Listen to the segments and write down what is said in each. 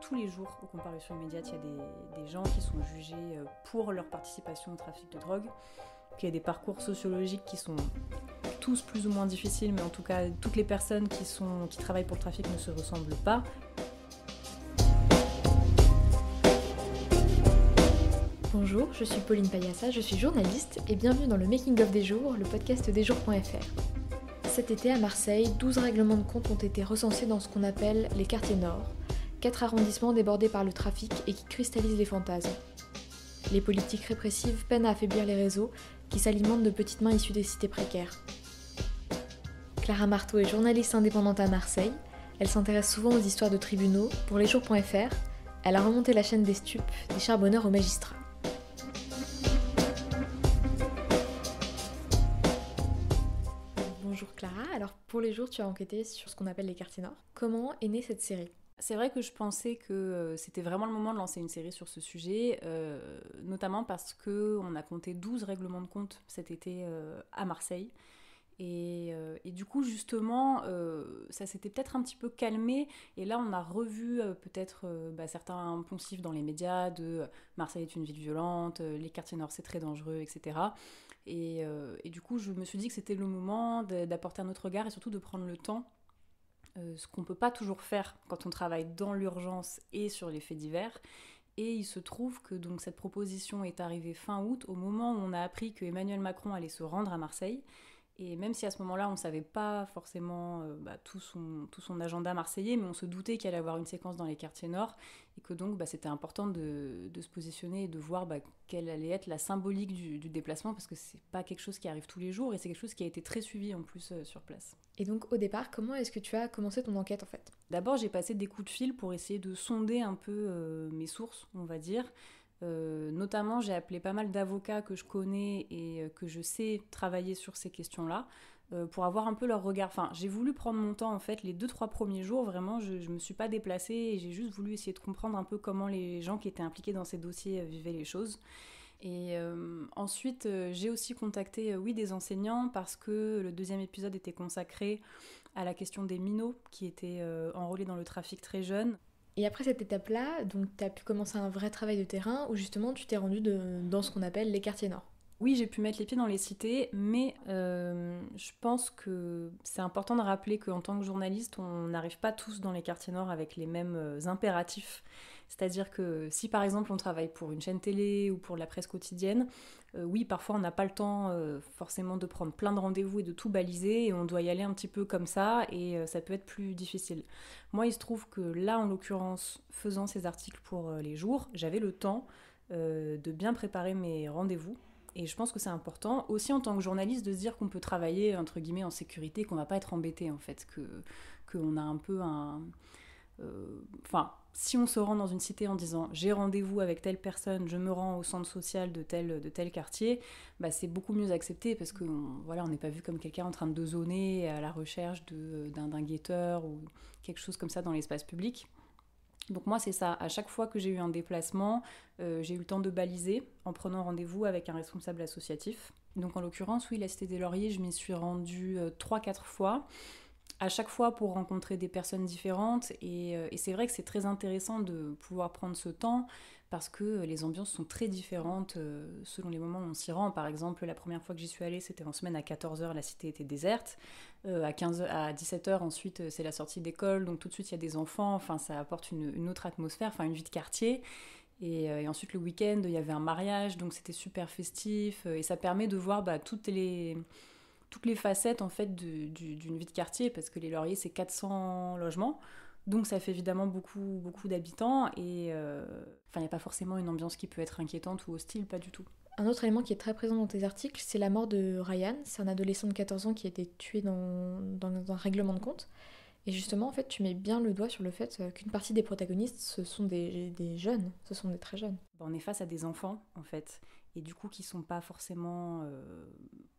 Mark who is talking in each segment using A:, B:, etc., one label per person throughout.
A: tous les jours aux comparutions immédiates, il y a des gens qui sont jugés pour leur participation au trafic de drogue, qu'il y a des parcours sociologiques qui sont tous plus ou moins difficiles, mais en tout cas, toutes les personnes qui travaillent pour le trafic ne se ressemblent pas.
B: Bonjour, je suis Pauline Payassa, je suis journaliste et bienvenue dans le Making of des jours, le podcast desjours.fr. Cet été à Marseille, 12 règlements de compte ont été recensés dans ce qu'on appelle les quartiers nord, 4 arrondissements débordés par le trafic et qui cristallisent les fantasmes. Les politiques répressives peinent à affaiblir les réseaux qui s'alimentent de petites mains issues des cités précaires. Clara Marteau est journaliste indépendante à Marseille, elle s'intéresse souvent aux histoires de tribunaux. Pour lesjours.fr, elle a remonté la chaîne des stupes, des charbonneurs aux magistrats. Bonjour Clara, alors pour les jours tu as enquêté sur ce qu'on appelle les quartiers nord. Comment est née cette série ?
A: C'est vrai que je pensais que c'était vraiment le moment de lancer une série sur ce sujet, notamment parce qu'on a compté 12 règlements de compte cet été à Marseille. Et du coup, justement, ça s'était peut-être un petit peu calmé. Et là, on a revu peut-être certains poncifs dans les médias de Marseille est une ville violente, les quartiers nord c'est très dangereux, etc. Et du coup, je me suis dit que c'était le moment d'apporter un autre regard et surtout de prendre le temps, ce qu'on ne peut pas toujours faire quand on travaille dans l'urgence et sur les faits divers. Et il se trouve que donc, cette proposition est arrivée fin août, au moment où on a appris que Emmanuel Macron allait se rendre à Marseille. Et même si à ce moment-là, on ne savait pas forcément tout son agenda marseillais, mais on se doutait qu'il allait avoir une séquence dans les quartiers nord, et que donc c'était important de se positionner et de voir quelle allait être la symbolique du déplacement, parce que c'est pas quelque chose qui arrive tous les jours, et c'est quelque chose qui a été très suivi en plus sur place.
B: Et donc au départ, comment est-ce que tu as commencé ton enquête en fait ?
A: D'abord, j'ai passé des coups de fil pour essayer de sonder un peu mes sources, on va dire. Notamment, j'ai appelé pas mal d'avocats que je connais et que je sais travailler sur ces questions-là pour avoir un peu leur regard. Enfin, j'ai voulu prendre mon temps en fait, les 2-3 premiers jours, vraiment, je me suis pas déplacée et j'ai juste voulu essayer de comprendre un peu comment les gens qui étaient impliqués dans ces dossiers vivaient les choses. Et ensuite, j'ai aussi contacté des enseignants parce que le deuxième épisode était consacré à la question des minots qui étaient enrôlés dans le trafic très jeunes.
B: Et après cette étape-là, donc tu as pu commencer un vrai travail de terrain où justement tu t'es rendu dans ce qu'on appelle les quartiers nord.
A: Oui, j'ai pu mettre les pieds dans les cités, mais je pense que c'est important de rappeler qu'en tant que journaliste, on n'arrive pas tous dans les quartiers nord avec les mêmes impératifs. C'est-à-dire que si par exemple on travaille pour une chaîne télé ou pour la presse quotidienne, oui, parfois on n'a pas le temps forcément de prendre plein de rendez-vous et de tout baliser, et on doit y aller un petit peu comme ça, et ça peut être plus difficile. Moi, il se trouve que là, en l'occurrence, faisant ces articles pour les jours, j'avais le temps de bien préparer mes rendez-vous. Et je pense que c'est important, aussi en tant que journaliste, de se dire qu'on peut travailler, entre guillemets, en sécurité, qu'on va pas être embêté, en fait, qu'on a un peu un... si on se rend dans une cité en disant « j'ai rendez-vous avec telle personne, je me rends au centre social de tel quartier », c'est beaucoup mieux accepté parce qu'on n'est pas vu comme quelqu'un en train de zoner à la recherche d'un guetteur ou quelque chose comme ça dans l'espace public. Donc moi c'est ça, à chaque fois que j'ai eu un déplacement, j'ai eu le temps de baliser en prenant rendez-vous avec un responsable associatif. Donc en l'occurrence, oui, la Cité des Lauriers, je m'y suis rendue 3-4 fois, à chaque fois pour rencontrer des personnes différentes, et c'est vrai que c'est très intéressant de pouvoir prendre ce temps parce que les ambiances sont très différentes selon les moments où on s'y rend. Par exemple, la première fois que j'y suis allée, c'était en semaine à 14h, la cité était déserte. À 17h, ensuite, c'est la sortie d'école, donc tout de suite, il y a des enfants. Enfin, ça apporte une autre atmosphère, une vie de quartier. Et ensuite, le week-end, il y avait un mariage, donc c'était super festif. Et ça permet de voir toutes les facettes, en fait, d'une vie de quartier, parce que les Lauriers, c'est 400 logements. Donc ça fait évidemment beaucoup, beaucoup d'habitants, et il n'y a pas forcément une ambiance qui peut être inquiétante ou hostile, pas du tout.
B: Un autre élément qui est très présent dans tes articles, c'est la mort de Ryan. C'est un adolescent de 14 ans qui a été tué dans un règlement de compte. Et justement, en fait, tu mets bien le doigt sur le fait qu'une partie des protagonistes, ce sont des jeunes, ce sont des très jeunes.
A: On est face à des enfants, en fait. et du coup qui sont pas forcément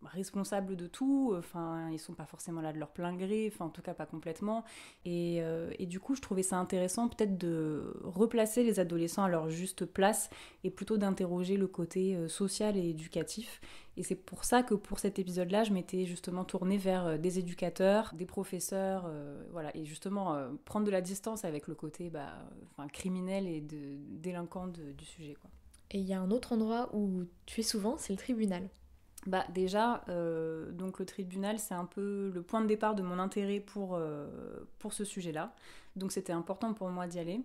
A: responsables de tout, enfin ils sont pas forcément là de leur plein gré, enfin en tout cas pas complètement, et du coup je trouvais ça intéressant peut-être de replacer les adolescents à leur juste place et plutôt d'interroger le côté social et éducatif. Et c'est pour ça que pour cet épisode-là, je m'étais justement tournée vers des éducateurs, des professeurs, voilà, et justement prendre de la distance avec le côté criminel et délinquant du sujet, quoi.
B: Et il y a un autre endroit où tu es souvent, c'est le tribunal.
A: Bah déjà, donc le tribunal, c'est un peu le point de départ de mon intérêt pour ce sujet-là. Donc c'était important pour moi d'y aller.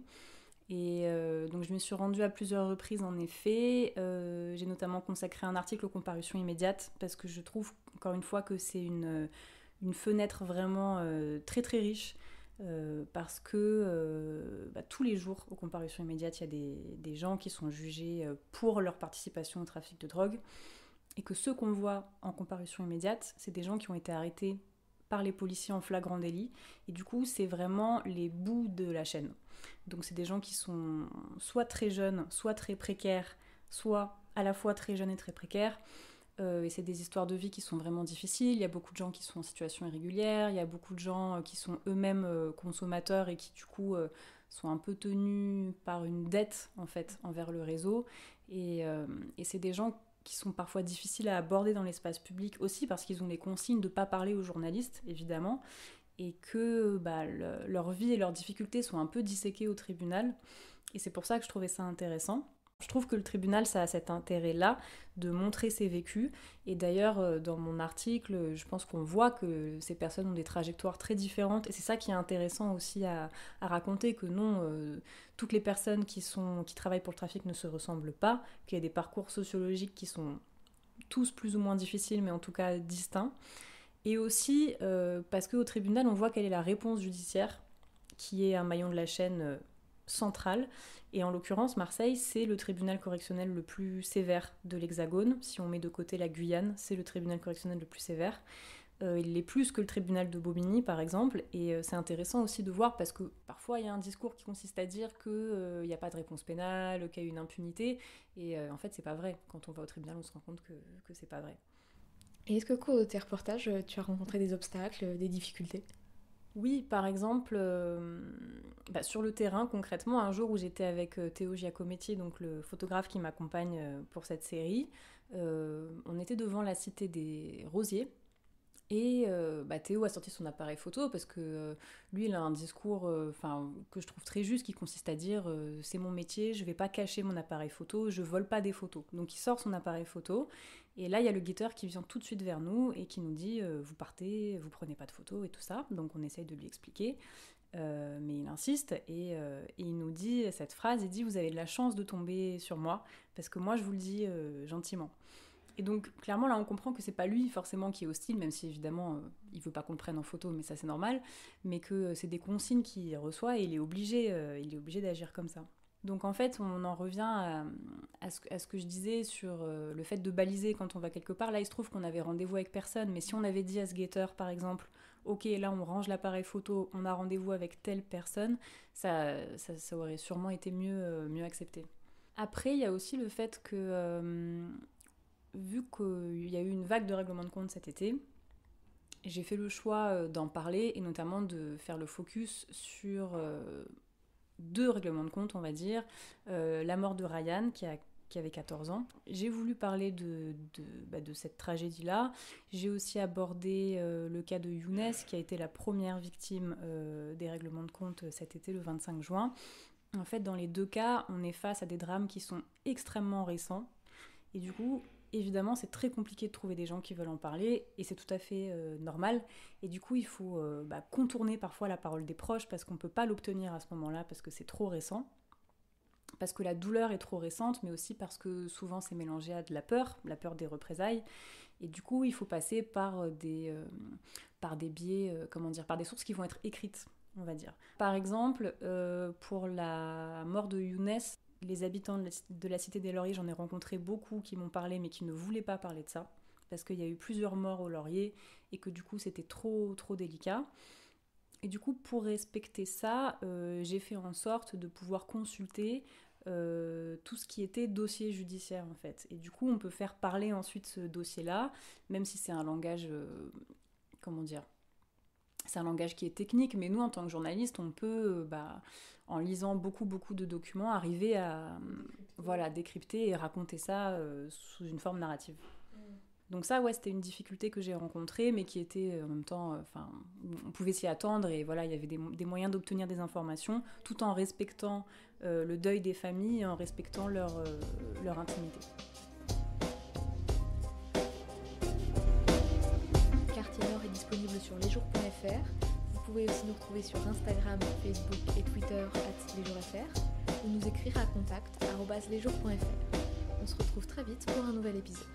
A: Et donc je me suis rendue à plusieurs reprises en effet. J'ai notamment consacré un article aux comparutions immédiates parce que je trouve encore une fois que c'est une fenêtre vraiment très très riche parce que tous les jours aux comparutions immédiates il y a des gens qui sont jugés pour leur participation au trafic de drogue et que ceux qu'on voit en comparution immédiate c'est des gens qui ont été arrêtés par les policiers en flagrant délit et du coup c'est vraiment les bouts de la chaîne. Donc c'est des gens qui sont soit très jeunes, soit très précaires, soit à la fois très jeunes et très précaires. Et c'est des histoires de vie qui sont vraiment difficiles. Il y a beaucoup de gens qui sont en situation irrégulière, il y a beaucoup de gens qui sont eux-mêmes consommateurs et qui du coup sont un peu tenus par une dette en fait envers le réseau. Et c'est des gens qui sont parfois difficiles à aborder dans l'espace public aussi parce qu'ils ont les consignes de ne pas parler aux journalistes, évidemment, et que leur vie et leurs difficultés sont un peu disséquées au tribunal. Et c'est pour ça que je trouvais ça intéressant. Je trouve que le tribunal, ça a cet intérêt-là de montrer ses vécus. Et d'ailleurs, dans mon article, je pense qu'on voit que ces personnes ont des trajectoires très différentes. Et c'est ça qui est intéressant aussi à raconter, que non, toutes les personnes qui travaillent pour le trafic ne se ressemblent pas, qu'il y a des parcours sociologiques qui sont tous plus ou moins difficiles, mais en tout cas distincts. Et aussi parce qu'au tribunal, on voit quelle est la réponse judiciaire, qui est un maillon de la chaîne central. Et en l'occurrence, Marseille, c'est le tribunal correctionnel le plus sévère de l'Hexagone. Si on met de côté la Guyane, c'est le tribunal correctionnel le plus sévère. Il l'est plus que le tribunal de Bobigny, par exemple. Et c'est intéressant aussi de voir, parce que parfois, il y a un discours qui consiste à dire qu'il n'y a pas de réponse pénale, qu'il y a une impunité. Et en fait, c'est pas vrai. Quand on va au tribunal, on se rend compte que c'est pas vrai.
B: Et est-ce qu'au cours de tes reportages, tu as rencontré des obstacles, des difficultés ?
A: Oui, par exemple, sur le terrain, concrètement, un jour où j'étais avec Théo Giacometti, donc le photographe qui m'accompagne pour cette série, on était devant la cité des Rosiers. Et Théo a sorti son appareil photo parce que lui, il a un discours que je trouve très juste qui consiste à dire c'est mon métier, je vais pas cacher mon appareil photo, je vole pas des photos. Donc il sort son appareil photo et là, il y a le guetteur qui vient tout de suite vers nous et qui nous dit vous partez, vous prenez pas de photos et tout ça. Donc on essaye de lui expliquer. Mais il insiste et il nous dit cette phrase, il dit vous avez de la chance de tomber sur moi parce que moi je vous le dis gentiment. Et donc, clairement, là, on comprend que c'est pas lui, forcément, qui est hostile, même si, évidemment, il veut pas qu'on le prenne en photo, mais ça, c'est normal, mais que c'est des consignes qu'il reçoit et il est obligé d'agir comme ça. Donc, en fait, on en revient à ce que je disais sur le fait de baliser quand on va quelque part. Là, il se trouve qu'on avait rendez-vous avec personne, mais si on avait dit à ce guetteur, par exemple, ok, là, on range l'appareil photo, on a rendez-vous avec telle personne, ça aurait sûrement été mieux accepté. Après, il y a aussi le fait que... vu qu'il y a eu une vague de règlements de compte cet été, j'ai fait le choix d'en parler et notamment de faire le focus sur deux règlements de compte, on va dire. La mort de Ryan, qui avait 14 ans. J'ai voulu parler de cette tragédie-là. J'ai aussi abordé le cas de Younes, qui a été la première victime des règlements de compte cet été, le 25 juin. En fait, dans les deux cas, on est face à des drames qui sont extrêmement récents. Et du coup... évidemment, c'est très compliqué de trouver des gens qui veulent en parler et c'est tout à fait normal. Et du coup, il faut contourner parfois la parole des proches parce qu'on ne peut pas l'obtenir à ce moment-là parce que c'est trop récent. Parce que la douleur est trop récente, mais aussi parce que souvent c'est mélangé à de la peur des représailles. Et du coup, il faut passer par des biais, par des sources qui vont être écrites, on va dire. Par exemple, pour la mort de Younes, les habitants de la cité des Lauriers, j'en ai rencontré beaucoup qui m'ont parlé mais qui ne voulaient pas parler de ça parce qu'il y a eu plusieurs morts aux Lauriers et que du coup c'était trop délicat. Et du coup pour respecter ça, j'ai fait en sorte de pouvoir consulter tout ce qui était dossier judiciaire en fait. Et du coup, on peut faire parler ensuite ce dossier-là, même si c'est un langage, comment dire, c'est un langage qui est technique, mais nous, en tant que journalistes, on peut, en lisant beaucoup de documents, arriver à décrypter et raconter ça sous une forme narrative. Donc ça, ouais, c'était une difficulté que j'ai rencontrée, mais qui était en même temps, on pouvait s'y attendre, et voilà, il y avait des moyens d'obtenir des informations, tout en respectant le deuil des familles, et en respectant leur intimité.
B: Quartier Nord est disponible sur lesjours.fr. Vous pouvez aussi nous retrouver sur Instagram, Facebook et Twitter @lesjours.fr ou nous écrire à contact@lesjours.fr. On se retrouve très vite pour un nouvel épisode.